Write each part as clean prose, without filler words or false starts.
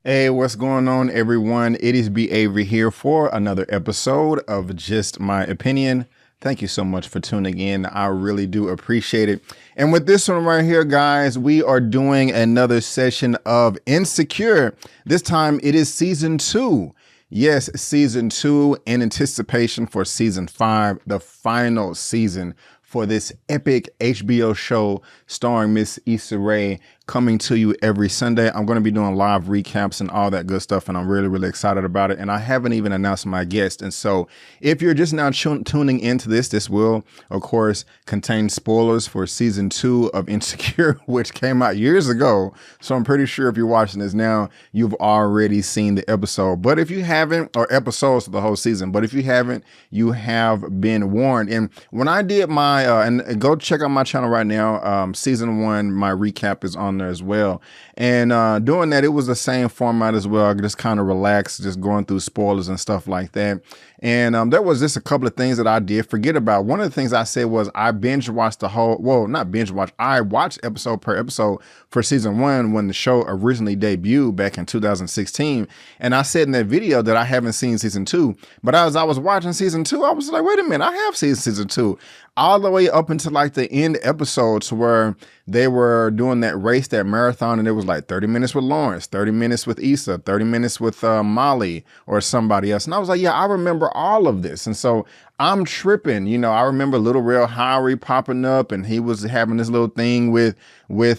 Hey, what's going on, everyone? It is B. Avery here for another episode of Just My Opinion. Thank you so much for tuning in. I really do appreciate it. And with this one right here, guys, we are doing another session of Insecure. This time it is season 2. Yes, season 2 in anticipation for season 5, the final season for this epic HBO show starring Miss Issa Rae, coming to you every Sunday. I'm going to be doing live recaps and all that good stuff, and I'm really excited about it. And I haven't even announced my guest. And so if you're just now tuning into this will, of course, contain spoilers for season 2 of Insecure, which came out years ago. So I'm pretty sure if you're watching this now, you've already seen the episode. But if you haven't, or episodes of the whole season, but if you haven't, you have been warned. And when I did my, and go check out my channel right now, season 1, my recap is on there as well. And doing that, it was the same format as well. I just kind of relaxed, just going through spoilers and stuff like that. And there was just a couple of things that I did forget about. One of the things I said was I binge watched the whole, well, not binge watch, I watched episode per episode for season 1 when the show originally debuted back in 2016. And I said in that video that I haven't seen season 2. But as I was watching season 2, I was like, wait a minute, I have seen season 2. All the way up until like the end episodes where they were doing that race, that marathon, and it was like 30 minutes with Lawrence, 30 minutes with Issa, 30 minutes with Molly or somebody else. And I was like, yeah, I remember all of this. And so I'm tripping. You know, I remember Little Real Howery popping up, and he was having this little thing with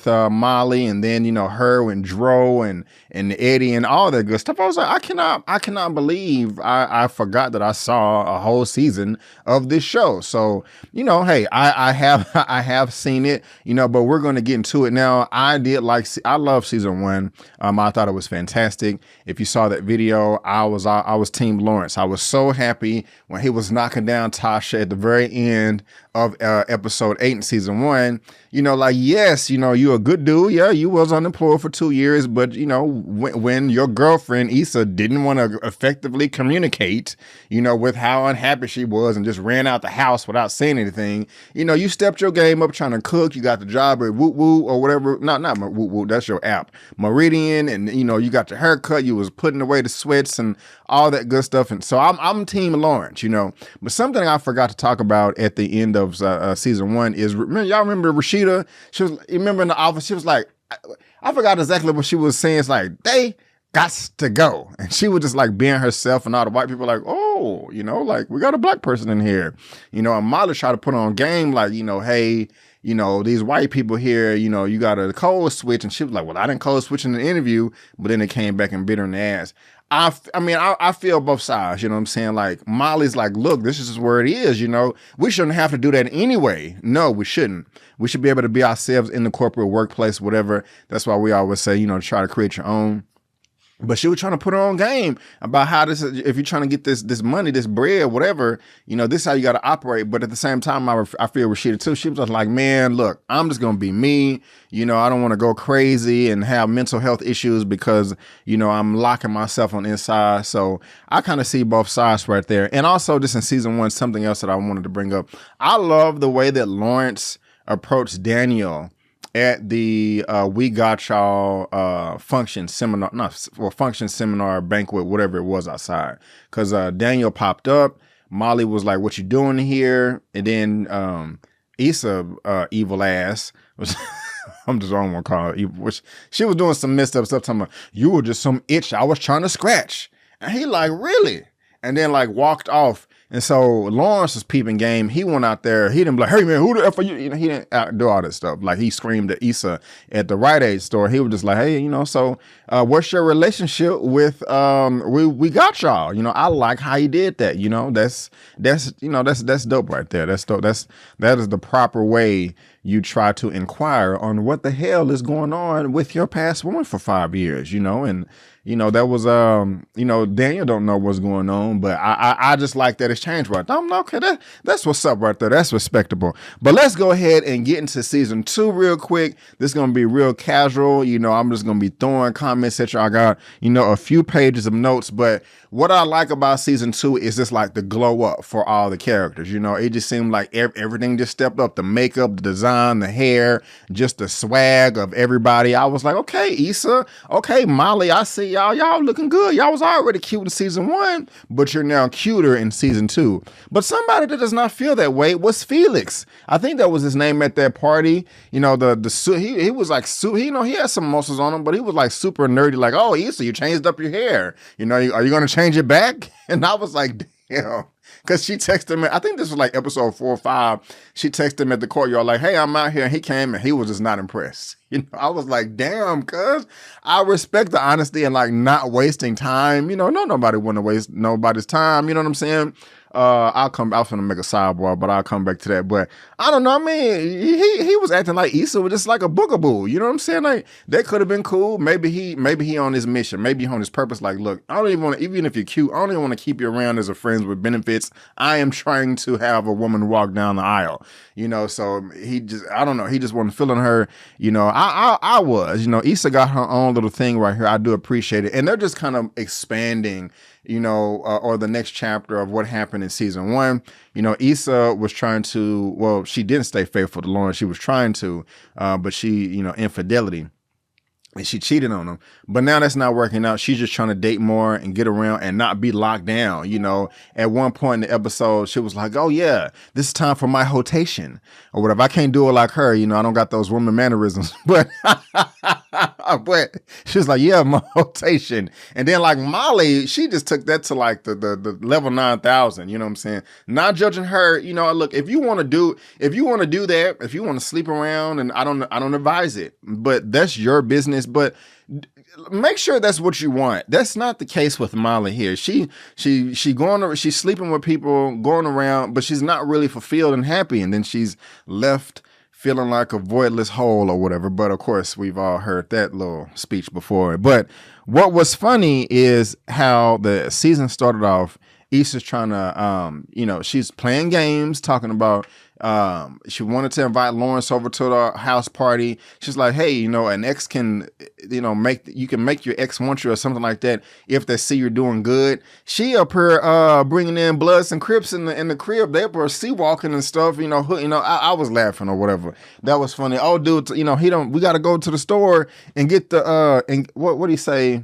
Molly, and then, you know, her and Dro and Eddie and all that good stuff. I was like, I cannot believe I forgot that I saw a whole season of this show. So, you know, hey, I have seen it, you know, but we're going to get into it now. I love season 1. I thought it was fantastic. If you saw that video, I was team Lawrence. I was so happy when he was knocking down Tasha at the very end of episode 8 in season 1. You know, like, yes, you know, you a good dude. Yeah, you was unemployed for 2 years, but, you know, when your girlfriend Issa didn't want to effectively communicate, you know, with how unhappy she was and just ran out the house without saying anything, you know, you stepped your game up trying to cook. You got the job at Woot Woot or whatever. Not Woot Woot, that's your app. Meridian, and, you know, you got your haircut. You was putting away the sweats and all that good stuff. And so I'm team Lawrence, you know. But something I forgot to talk about at the end of season 1 is, y'all remember Rashida? She was, you remember in the office, she was like, I forgot exactly what she was saying. It's like, they got to go. And she was just like being herself, and all the white people like, oh, you know, like, we got a black person in here. You know, and Molly tried to put on game like, you know, hey, you know, these white people here, you know, you got a code switch. And she was like, well, I didn't code switch in the interview, but then it came back and bit her in the ass. I mean, I feel both sides, you know what I'm saying? Like, Molly's like, look, this is where it is, you know? We shouldn't have to do that anyway. No, we shouldn't. We should be able to be ourselves in the corporate workplace, whatever. That's why we always say, you know, try to create your own. But she was trying to put her own game about how this is, if you're trying to get this money, this bread, whatever, you know, this is how you got to operate. But at the same time, I feel Rashida too. She was just like, man, look, I'm just going to be me. You know, I don't want to go crazy and have mental health issues because, you know, I'm locking myself on the inside. So I kind of see both sides right there. And also just in season 1, something else that I wanted to bring up. I love the way that Lawrence approached Daniel at the We Got Y'all function seminar banquet, whatever it was outside. Because Daniel popped up. Molly was like, what you doing here? And then Issa, evil ass, was I'm just wrong one call her evil, which she was doing some messed up stuff, talking about, you were just some itch I was trying to scratch. And he like, really? And then like walked off. And so Lawrence was peeping game. He went out there. He didn't be like, hey man, who the F are you? You know, he didn't do all that stuff. Like, he screamed at Issa at the Rite Aid store. He was just like, hey, you know, so what's your relationship with we got y'all? You know, I like how he did that. You know, that's dope right there. That's dope. That is the proper way you try to inquire on what the hell is going on with your past woman for 5 years, you know. And you know, that was, you know, Daniel don't know what's going on, but I just like that exchange right there. I'm like, okay, that's what's up right there. That's respectable. But let's go ahead and get into season 2 real quick. This is going to be real casual. You know, I'm just going to be throwing comments at you. I got, you know, a few pages of notes, but what I like about season 2 is just like the glow up for all the characters. You know, it just seemed like everything just stepped up. The makeup, the design, hairline, the hair, just the swag of everybody. I was like, okay, Issa, okay, Molly, I see y'all looking good. Y'all was already cute in season 1, but you're now cuter in season 2. But somebody that does not feel that way was Felix. I think that was his name at that party. You know, the suit, he was like, he had some muscles on him, but he was like super nerdy, like, oh, Issa, you changed up your hair. You know, are you going to change it back? And I was like, damn. Because she texted him, I think this was like episode 4 or 5. She texted him at the courtyard like, hey, I'm out here. And he came and he was just not impressed. You know, I was like, damn, cuz I respect the honesty and like not wasting time. You know, nobody want to waste nobody's time. You know what I'm saying? I was gonna make a sidebar, but I'll come back to that. But I don't know. I mean, he was acting like Issa was just like a boogaboo. You know what I'm saying? Like that could have been cool. Maybe he on his mission. Maybe he on his purpose. Like, look, I don't even want to. Even if you're cute, I don't even want to keep you around as a friend with benefits. I am trying to have a woman walk down the aisle. You know, so I don't know. He just wasn't feeling her. You know, I was. You know, Issa got her own little thing right here. I do appreciate it, and they're just kind of expanding. You know, or the next chapter of what happened in season 1. You know, Issa was trying to, well, she didn't stay faithful to Lauren. She was trying to, but she, you know, infidelity. And she cheated on him. But now that's not working out. She's just trying to date more and get around and not be locked down. You know, at one point in the episode, she was like, oh, yeah, this is time for my hotation or whatever. I can't do it like her. You know, I don't got those woman mannerisms. But she was like, yeah, my hotation. And then like Molly, she just took that to like the level 9,000. You know what I'm saying? Not judging her. You know, look, if you want to do that, if you want to sleep around, and I don't advise it, but that's your business. But make sure that's what you want. That's not the case with Molly here. She's sleeping with people, going around, but she's not really fulfilled and happy. And then she's left feeling like a voidless hole or whatever. But of course, we've all heard that little speech before. But what was funny is how the season started off. Issa's trying to, you know, she's playing games, talking about, she wanted to invite Lawrence over to the house party. She's like, hey, you know, an ex can, you know, you can make your ex want you or something like that if they see you're doing good. She up here bringing in Bloods and Crips in the crib. They were sea walking and stuff. You know, I was laughing or whatever. That was funny. Oh, dude, you know, we got to go to the store and get the and what do you say?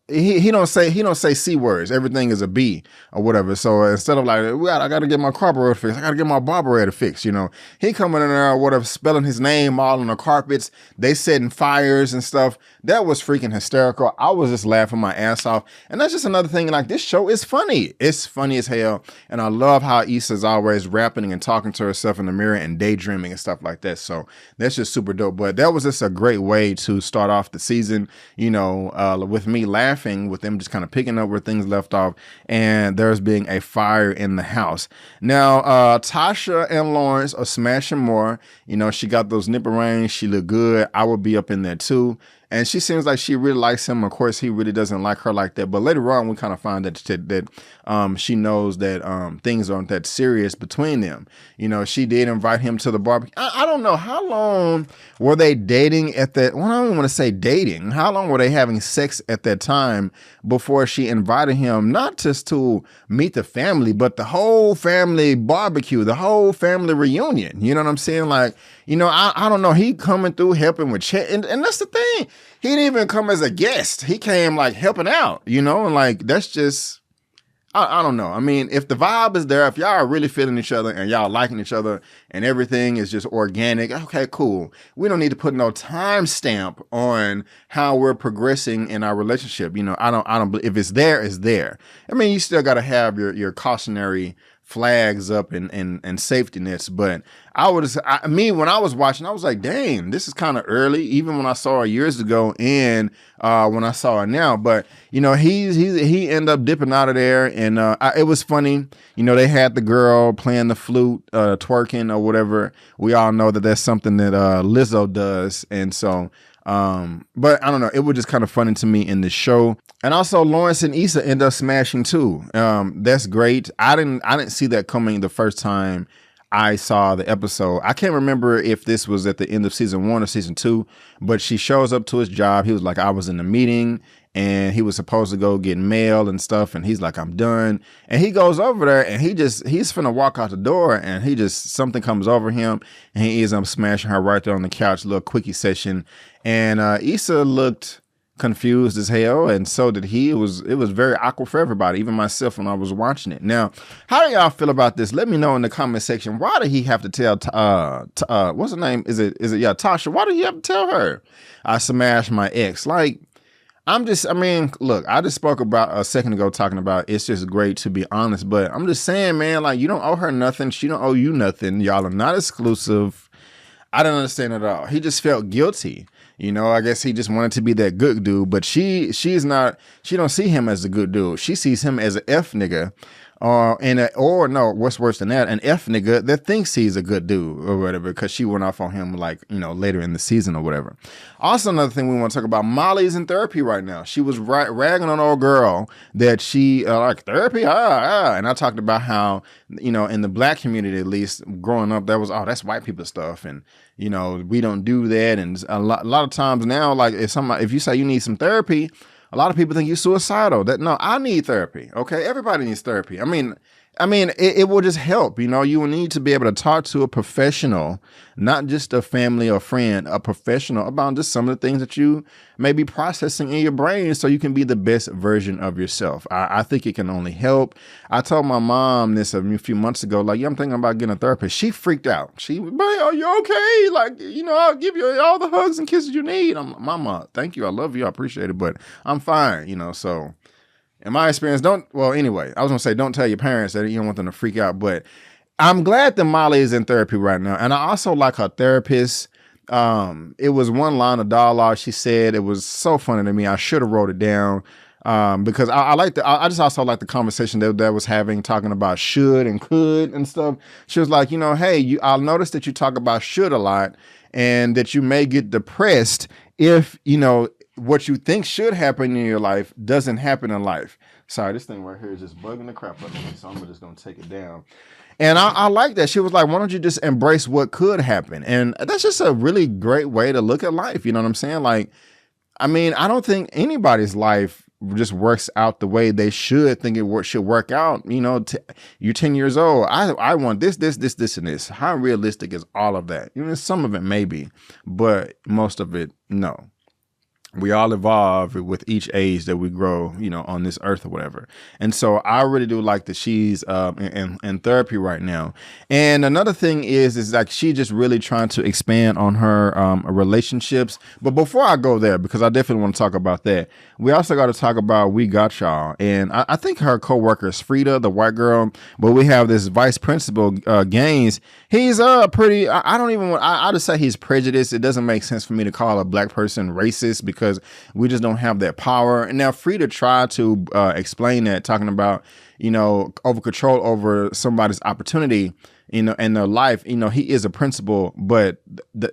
He don't say C words. Everything is a B or whatever. So instead of like, I got to get my carburetor fixed, I got to get my carburetor fixed. You know, he coming in there or whatever, spelling his name all on the carpets. They setting fires and stuff. That was freaking hysterical. I was just laughing my ass off. And that's just another thing. Like, this show is funny. It's funny as hell. And I love how Issa's always rapping and talking to herself in the mirror and daydreaming and stuff like that. So that's just super dope. But that was just a great way to start off the season, you know, with me laughing, with them just kind of picking up where things left off, and there's being a fire in the house. Now, Tasha and Lawrence are smashing more. You know, she got those nipple rings. She look good. I would be up in there too. And she seems like she really likes him. Of course, he really doesn't like her like that. But later on, we kind of find that she knows that things aren't that serious between them. You know, she did invite him to the barbecue. I don't know. How long were they dating at that? Well, I don't even want to say dating. How long were they having sex at that time before she invited him, not just to meet the family, but the whole family barbecue, the whole family reunion? You know what I'm saying? Like, you know, I don't know. He coming through helping with Chet. And that's the thing. He didn't even come as a guest. He came like helping out, you know, and like, that's just, I don't know. I mean, if the vibe is there, if y'all are really feeling each other and y'all liking each other and everything is just organic, okay, cool. We don't need to put no timestamp on how we're progressing in our relationship. You know, I don't, if it's there, it's there. I mean, you still got to have your cautionary flags up and safety nets. But when I was watching, I was like, dang, this is kind of early, even when I saw her years ago and when I saw her now. But, you know, he ended up dipping out of there, and it was funny. You know, they had the girl playing the flute, twerking or whatever. We all know that that's something that Lizzo does. And so, but I don't know, it was just kind of funny to me in the show. And also Lawrence and Issa end up smashing too. That's great. I didn't see that coming the first time I saw the episode. I can't remember if this was at the end of season 1 or season 2, but she shows up to his job. He was like, I was in a meeting and he was supposed to go get mail and stuff. And he's like, I'm done. And he goes over there and he's finna walk out the door and something comes over him and he ends up smashing her right there on the couch, little quickie session. And Issa looked confused as hell, and so did he. It was very awkward for everybody, even myself when I was watching it. Now, how do y'all feel about this? Let me know in the comment section. Why did he have to tell what's her name? Is it Tasha? Why did he have to tell her I smashed my ex? Like, look, I just spoke about a second ago talking about it's just great to be honest, but I'm just saying, man, like, you don't owe her nothing. She don't owe you nothing. Y'all are not exclusive. I don't understand at all. He just felt guilty. You know, I guess he just wanted to be that good dude, but she don't see him as a good dude. She sees him as an F nigga, or no, what's worse than that, an F nigga that thinks he's a good dude or whatever, because she went off on him, like, you know, later in the season or whatever. Also, another thing we want to talk about, Molly's in therapy right now. She was ragging on old girl that she like therapy, and I talked about how, you know, in the black community, at least growing up, that was, that's white people stuff, and you know, we don't do that. And a lot of times now, like, if you say you need some therapy, a lot of people think you're suicidal. No, I need therapy. Okay, everybody needs therapy. I mean, it will just help. You know, you will need to be able to talk to a professional, not just a family or friend, a professional about just some of the things that you may be processing in your brain so you can be the best version of yourself. I think it can only help. I told my mom this a few months ago, like, yeah, I'm thinking about getting a therapist. She freaked out. She, are you okay? Like, you know, I'll give you all the hugs and kisses you need. Mama, thank you. I love you. I appreciate it, but I'm fine, you know, so. In my experience, anyway, I was gonna say, don't tell your parents that you don't want them to freak out, but I'm glad that Molly is in therapy right now. And I also like her therapist. It was one line of dialogue she said. It was so funny to me. I should have wrote it down because I just also like the conversation that was having, talking about should and could and stuff. She was like, you know, hey, I'll notice that you talk about should a lot and that you may get depressed if, you know, what you think should happen in your life doesn't happen in life. Sorry, this thing right here is just bugging the crap out of me, so I'm just going to take it down. And I like that. She was like, why don't you just embrace what could happen? And that's just a really great way to look at life. You know what I'm saying? Like, I mean, I don't think anybody's life just works out the way they should think it should work out. You know, you're 10 years old. I want this, and this. How realistic is all of that? You know, some of it maybe, but most of it, no. We all evolve with each age that we grow, you know, on this earth or whatever. And so I really do like that she's in therapy right now. And another thing is like she just really trying to expand on her relationships. But before I go there, because I definitely want to talk about that, we also got to talk about We Got Y'all. And I think her coworker is Frida, the white girl. But we have this vice principal, Gaines. He's pretty, I just say he's prejudiced. It doesn't make sense for me to call a black person racist because we just don't have that power. And now Frida tried to explain that, talking about, you know, over control over somebody's opportunity, you know, in their life. You know, he is a principal, but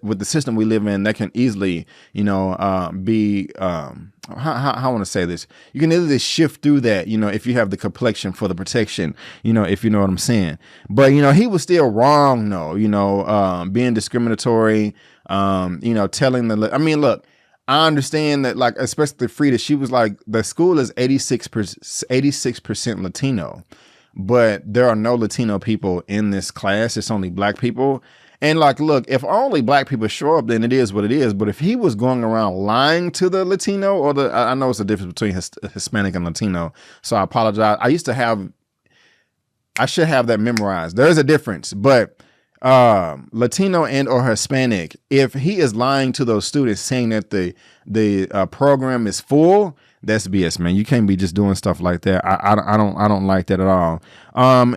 with the system we live in, that can easily, you know, be, how I want to say this, you can easily shift through that, you know, if you have the complexion for the protection, you know, if you know what I'm saying. But, you know, he was still wrong, though, you know, being discriminatory, you know, telling look, I understand that, like, especially Frida, she was like, the school is 86% Latino, but there are no Latino people in this class. It's only black people. And like, look, if only black people show up, then it is what it is. But if he was going around lying to the Latino or I know it's a difference between Hispanic and Latino. So I apologize. I should have that memorized. There is a difference, but Latino and or Hispanic, if he is lying to those students saying that the program is full, that's BS, man. You can't be just doing stuff like that. I don't like that at all.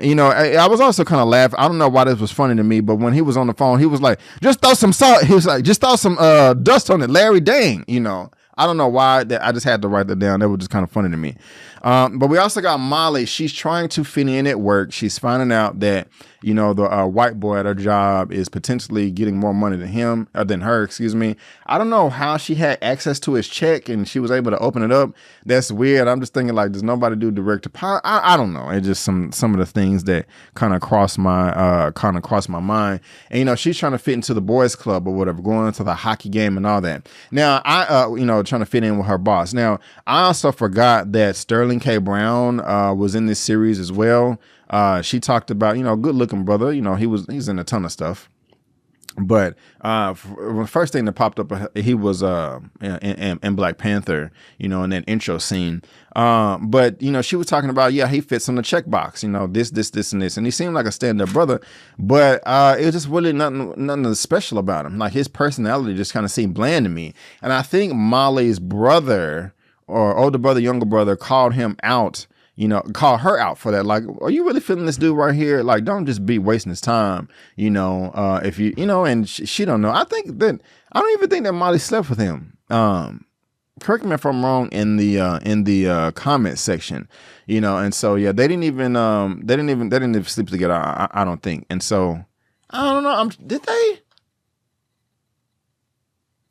You know, I was also kind of laughing. I don't know why this was funny to me, but when he was on the phone, he was like, just throw some salt. He was like, just throw some dust on it, Larry. Dang, you know. I don't know why. I just had to write that down. That was just kind of funny to me. But we also got Molly. She's trying to fit in at work. She's finding out that you know, the white boy at her job is potentially getting more money than her, excuse me. I don't know how she had access to his check and she was able to open it up. That's weird. I'm just thinking, like, does nobody do direct deposit? I don't know. It's just some of the things that kind of crossed my mind. And, you know, she's trying to fit into the boys club or whatever, going to the hockey game and all that. Now, you know, trying to fit in with her boss. Now, I also forgot that Sterling K. Brown was in this series as well. She talked about, you know, good looking brother. You know, he's in a ton of stuff. But the first thing that popped up, he was in Black Panther, you know, in that intro scene. But, you know, she was talking about, yeah, he fits on the checkbox, you know, this, and this. And he seemed like a stand-up brother. But it was just really nothing special about him. Like, his personality just kind of seemed bland to me. And I think Molly's brother or older brother, younger brother called him out, you know, call her out for that. Like, are you really feeling this dude right here? Like, don't just be wasting his time, you know, if you know, and she don't know. I don't even think that Molly slept with him. Correct me if I'm wrong in the comment section, you know, and so, yeah, they didn't even sleep together. I don't think. And so I don't know.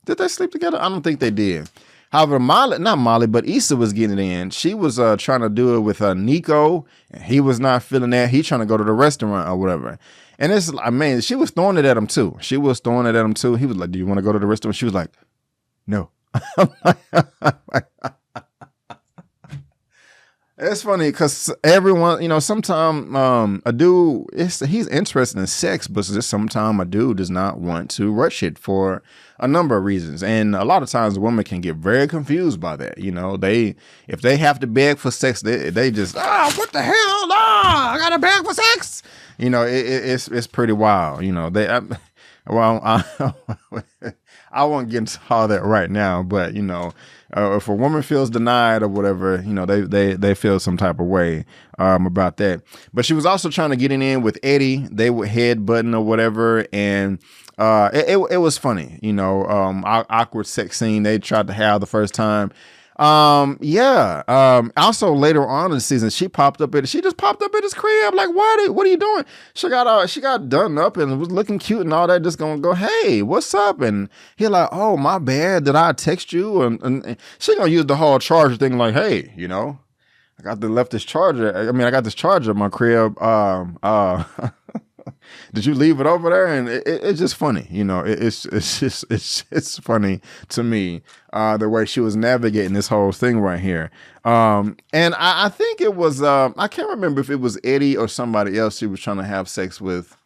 Did they sleep together? I don't think they did. However, not Molly, but Issa was getting it in. She was trying to do it with Nico, and he was not feeling that. He trying to go to the restaurant or whatever. And it's, I mean, she was throwing it at him too. He was like, do you want to go to the restaurant? She was like, no. It's funny because everyone, you know, sometimes a dude, he's interested in sex, but just sometimes a dude does not want to rush it for a number of reasons. And a lot of times women can get very confused by that. You know, if they have to beg for sex, they just, what the hell? I got to beg for sex. You know, it's pretty wild. You know, I won't get into all that right now, but, you know, if a woman feels denied or whatever, you know, they feel some type of way about that. But she was also trying to get in with Eddie. They would headbutting or whatever, and it was funny, you know, awkward sex scene they tried to have the first time. Also later on in the season, she just popped up at his crib. Like, what are you doing? She got done up and was looking cute and all that, just gonna go, hey, what's up? And he like, oh, my bad, did I text you? And she gonna use the whole charger thing, like, hey, you know, I got this charger in my crib. Did you leave it over there? And it's just funny, you know. It's funny to me the way she was navigating this whole thing right here. And I think it was I can't remember if it was Eddie or somebody else she was trying to have sex with.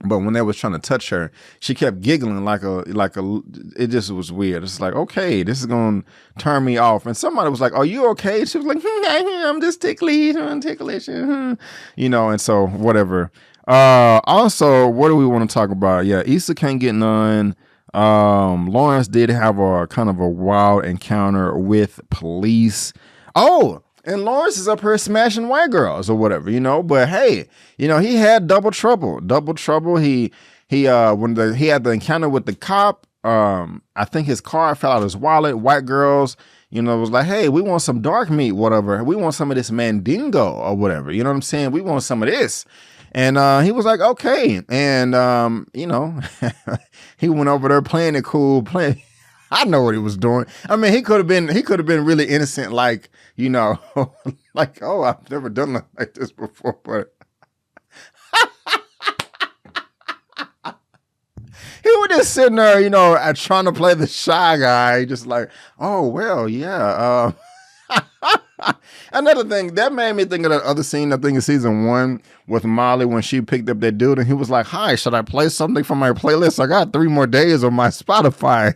But when they was trying to touch her, she kept giggling it just was weird. It's like, okay, this is going to turn me off. And somebody was like, are you okay? She was like, I'm just ticklish, you know, and so whatever. Also, what do we want to talk about? Yeah, Issa can't get none. Lawrence did have a kind of a wild encounter with police. Oh, and Lawrence is up here smashing white girls or whatever, you know. But hey, you know, he had double trouble. He when he had the encounter with the cop, I think his car fell out of his wallet. White girls, you know, was like, hey, we want some dark meat, whatever. We want some of this mandingo or whatever. You know what I'm saying? We want some of this. And he was like, okay. And, you know, he went over there playing it cool, I know what he was doing. I mean, he could have been really innocent, like, you know, like, oh, I've never done nothing like this before, but he was just sitting there, you know, trying to play the shy guy, just like, oh, well, yeah. Another thing that made me think of that other scene, I think in season 1 with Molly when she picked up that dude and he was like, hi, should I play something from my playlist? I got 3 more days on my Spotify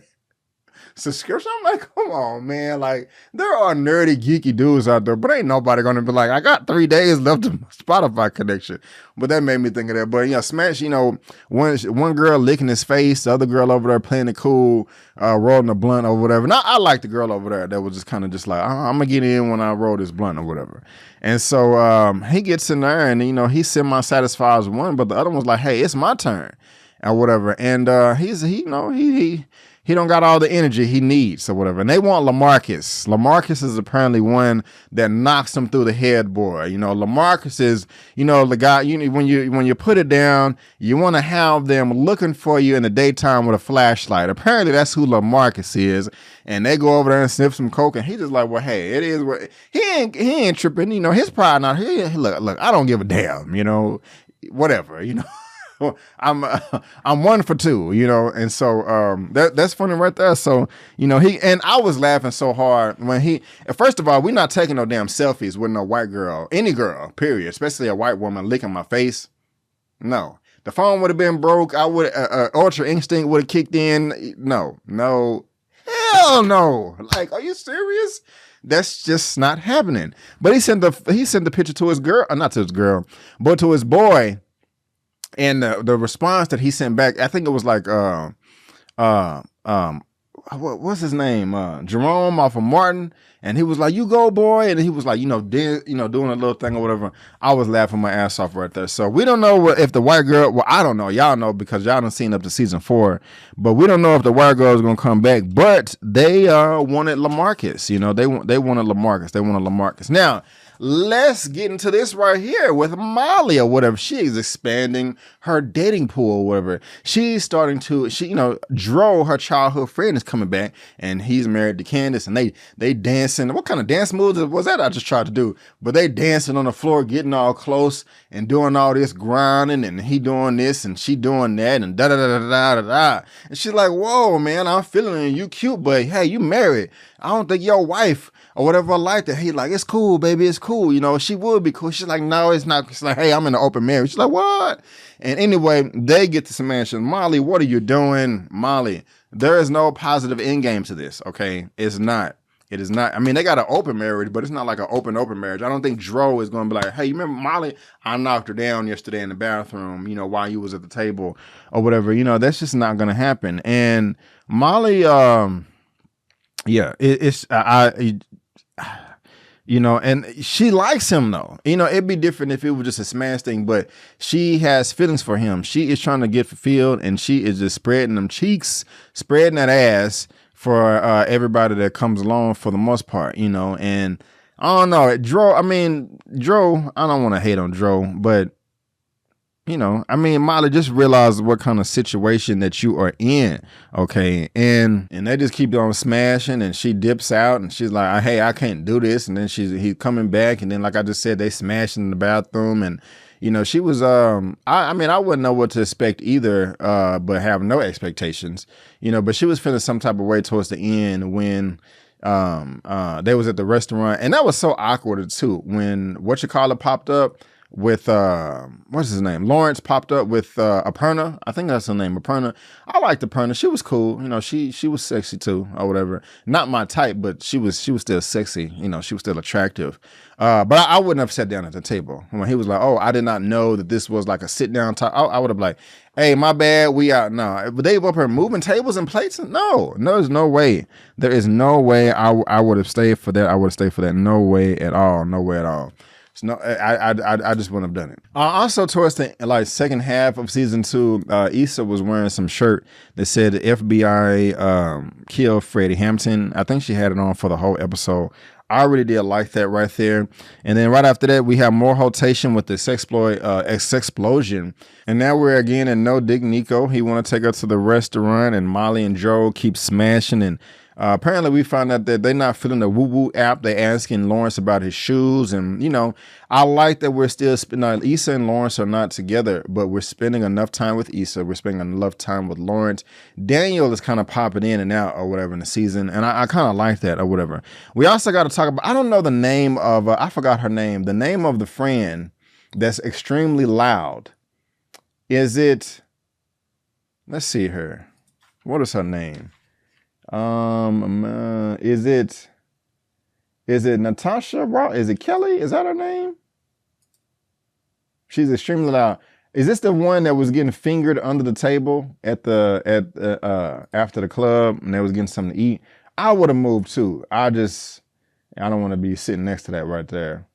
subscription. I'm like, come on, man. Like, there are nerdy, geeky dudes out there, but ain't nobody gonna be like, I got 3 days left of my Spotify connection. But that made me think of that. But yeah, Smash, you know, one girl licking his face, the other girl over there playing it cool, rolling a blunt or whatever. Now, I like the girl over there that was just kind of just like, I'm gonna get in when I roll this blunt or whatever. And so he gets in there and, you know, he's semi-satisfied as one, but the other one's like, hey, it's my turn. or whatever. And he don't got all the energy he needs or whatever. And they want LaMarcus. LaMarcus is apparently one that knocks him through the headboard. LaMarcus is, the guy, when you put it down, you want to have them looking for you in the daytime with a flashlight. Apparently that's who LaMarcus is. And they go over there and sniff some coke, and he just like, well, hey, it is what he ain't tripping. His pride not here. Look, I don't give a damn, whatever, I'm 1 for 2, and so that's funny right there. So I was laughing so hard when first of all, we're not taking no damn selfies with no white girl, any girl, period, especially a white woman licking my face. No, the phone would have been broke. I would Ultra Instinct would have kicked in. No, hell no. Like, are you serious? That's just not happening. But he sent the picture to his girl, not to his girl, but to his boy. And the response that he sent back, I think it was like, what's his name? Jerome off of Martin. And he was like, you go, boy. And he was like, doing a little thing or whatever. I was laughing my ass off right there. So we don't know if the white girl, well, I don't know. Y'all know because y'all done seen up to season 4. But we don't know if the white girl is going to come back. But they wanted LaMarcus. They wanted LaMarcus. Now, let's get into this right here with Molly or whatever. She is expanding her dating pool or whatever. She's starting to, Dro, her childhood friend, is coming back, and he's married to Candace, and they dancing. What kind of dance moves was that I just tried to do? But they dancing on the floor, getting all close and doing all this grinding, and he doing this and she doing that, and da da da da da da da. And she's like, whoa, man, I'm feeling you cute, but hey, you married. I don't think your wife or whatever like that. He like, it's cool, baby, it's cool. She would be cool. She's like, no, it's not. She's like, hey, I'm in an open marriage. She's like, what? And anyway, they get to some mansion. Molly, what are you doing? Molly, there is no positive end game to this, okay? It's not. It is not. I mean, they got an open marriage, but it's not like an open marriage. I don't think Dro is going to be like, hey, you remember Molly? I knocked her down yesterday in the bathroom, while you was at the table or whatever. That's just not going to happen. And Molly, and she likes him though. It'd be different if it was just a smash thing, but she has feelings for him. She is trying to get fulfilled, and she is just spreading them cheeks, spreading that ass for everybody that comes along for the most part, and I don't know. Dro, I don't want to hate on Dro, but Molly, just realize what kind of situation that you are in, okay? And they just keep on smashing, and she dips out, and she's like, hey, I can't do this. And then he's coming back, and then, like I just said, they smashing in the bathroom, and she was, I wouldn't know what to expect either, but have no expectations, but she was feeling some type of way towards the end when they was at the restaurant, and that was so awkward too, when popped up with what's his name? Lawrence popped up with Aparna. I think that's her name, Aparna. I liked Aparna. She was cool. She was sexy too, or whatever. Not my type, but she was still sexy. She was still attractive. But I wouldn't have sat down at the table. When he was like, oh, I did not know that this was like a sit down talk. I would have like, hey, my bad, we out. No, but they up here moving tables and plates. No, there's no way. There is no way I would have stayed for that. I would have stayed for that. No way at all. No way at all. No, I just wouldn't have done it. Also, towards the second half of season 2, Issa was wearing some shirt that said the FBI killed Freddie Hampton. I think she had it on for the whole episode. I really did like that right there. And then right after that, we have more rotation with the sexplosion. And now we're again in No Dig Nico. He want to take her to the restaurant, and Molly and Joe keep smashing. And apparently we found out that they're not feeling the woo-woo app. They asking Lawrence about his shoes. And, I like that we're still Issa and Lawrence are not together, but we're spending enough time with Issa. We're spending enough time with Lawrence. Daniel is kind of popping in and out or whatever in the season. And I kind of like that or whatever. We also got to talk about, I don't know the name of, I forgot her name. The name of the friend that's extremely loud. Is it, let's see her. What is her name? Is it Natasha? Is it Kelly? Is that her name? She's extremely loud. Is this the one that was getting fingered under the table after the club, and they was getting something to eat? I would have moved too. I don't want to be sitting next to that right there.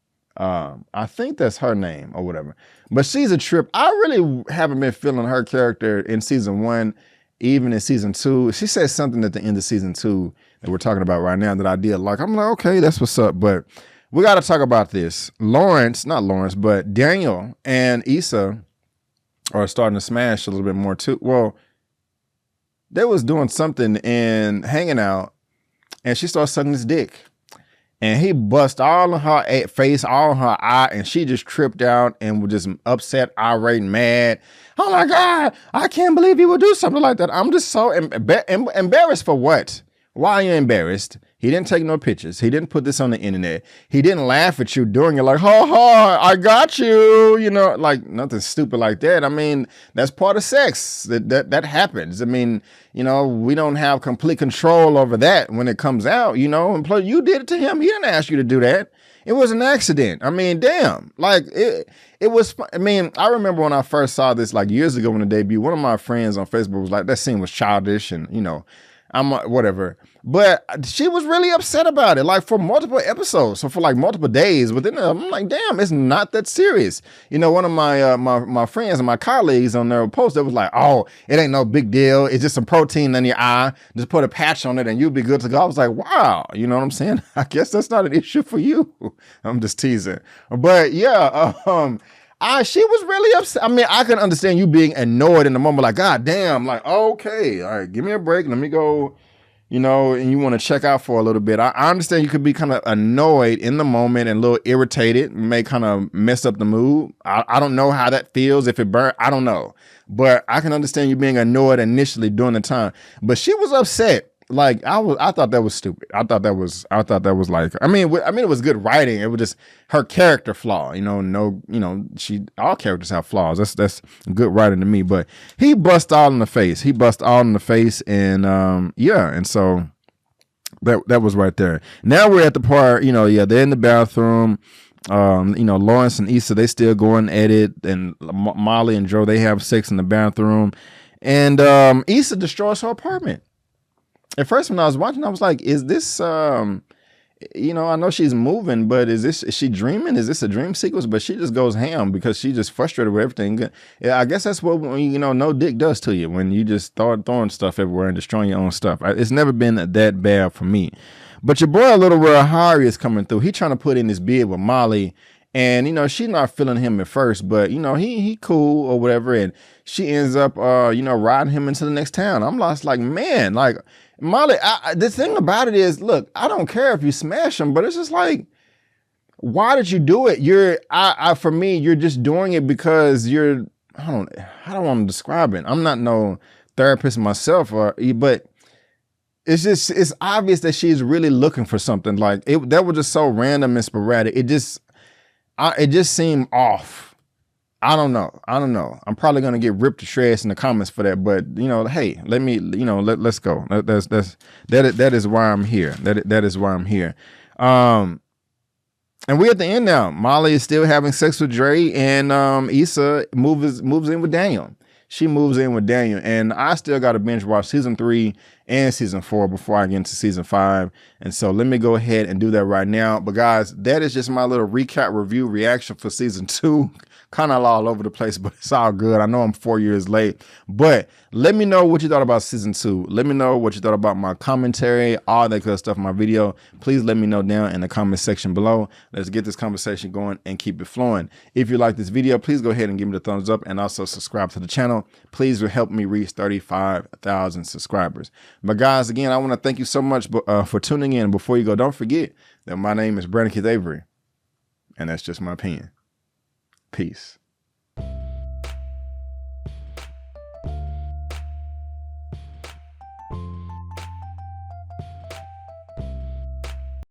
I think that's her name or whatever. But she's a trip. I really haven't been feeling her character in season 1, even in season 2. She said something at the end of season 2 that we're talking about right now that I did like. I'm like, okay, that's what's up. But we got to talk about this. Not Lawrence, but Daniel and Issa are starting to smash a little bit more too. Well, they was doing something and hanging out, and she started sucking his dick. And he bust all in her face, all in her eye, and she just tripped out and was just upset, irate, and mad. Oh my God, I can't believe he would do something like that. I'm just so embarrassed for what? Why are you embarrassed? He didn't take no pictures. He didn't put this on the internet. He didn't laugh at you doing it like, ha ha, I got you. You know, like nothing stupid like that. I mean, that's part of sex. That happens. I mean, you know, we don't have complete control over that when it comes out, you know, and plus you did it to him. He didn't ask you to do that. It was an accident. I mean, damn, like it was, I mean, I remember when I first saw this like years ago when it debuted, one of my friends on Facebook was like, that scene was childish and, you know, I'm whatever. But she was really upset about it, like for multiple episodes. So for like multiple days within them, I'm like, damn, it's not that serious. You know, one of my my friends and my colleagues on their post that was like, oh, it ain't no big deal. It's just some protein in your eye. Just put a patch on it and you'll be good to go. I was like, wow, you know what I'm saying? I guess that's not an issue for you. I'm just teasing. But yeah, she was really upset. I mean, I can understand you being annoyed in the moment, like, God damn, like, okay, all right, give me a break. Let me go, you know, and you want to check out for a little bit. I understand you could be kind of annoyed in the moment and a little irritated, may kind of mess up the mood. I don't know how that feels. If it burnt, I don't know. But I can understand you being annoyed initially during the time. But she was upset. Like I thought that was stupid. I thought that was like, I mean, it was good writing. It was just her character flaw, you know, all characters have flaws. That's good writing to me, but he bust all in the face. And, yeah. And so that was right there. Now we're at the part, you know, yeah, they're in the bathroom. You know, Lawrence and Issa, they still going at it, and Molly and Joe, they have sex in the bathroom, and, Issa destroys her apartment. At first, when I was watching, I was like, is this, you know, I know she's moving, but is she dreaming? Is this a dream sequence? But she just goes ham because she's just frustrated with everything. Yeah, I guess that's what, you know, no dick does to you when you just start throwing stuff everywhere and destroying your own stuff. It's never been that bad for me. But your boy, Little Real Harry, is coming through. He trying to put in his bid with Molly. And, you know, she's not feeling him at first, but, you know, he cool or whatever. And she ends up, you know, riding him into the next town. I'm lost like, man, like, Molly, the thing about it is, look, I don't care if you smash him, but it's just like, why did you do it? For me, you're just doing it because I don't want to describe it. I'm not no therapist myself, but it's obvious that she's really looking for something. Like that was just so random and sporadic. It just seemed off. I don't know. I'm probably gonna get ripped to shreds in the comments for that, but you know, hey, let's go. That is why I'm here. That is why I'm here. And we're at the end now. Molly is still having sex with Dre, and Issa moves in with Daniel. She moves in with Daniel, and I still got to binge watch season 3 and season 4 before I get into season 5. And so let me go ahead and do that right now. But guys, that is just my little recap review reaction for season 2. Kind of all over the place, but it's all good. I know I'm 4 years late, but let me know what you thought about season 2. Let me know what you thought about my commentary, all that good stuff in my video. Please let me know down in the comment section below. Let's get this conversation going and keep it flowing. If you like this video, please go ahead and give me the thumbs up and also subscribe to the channel. Please help me reach 35,000 subscribers. But guys, again, I want to thank you so much for tuning in. Before you go, don't forget that my name is Brandon Keith Avery, and that's just my opinion. Peace.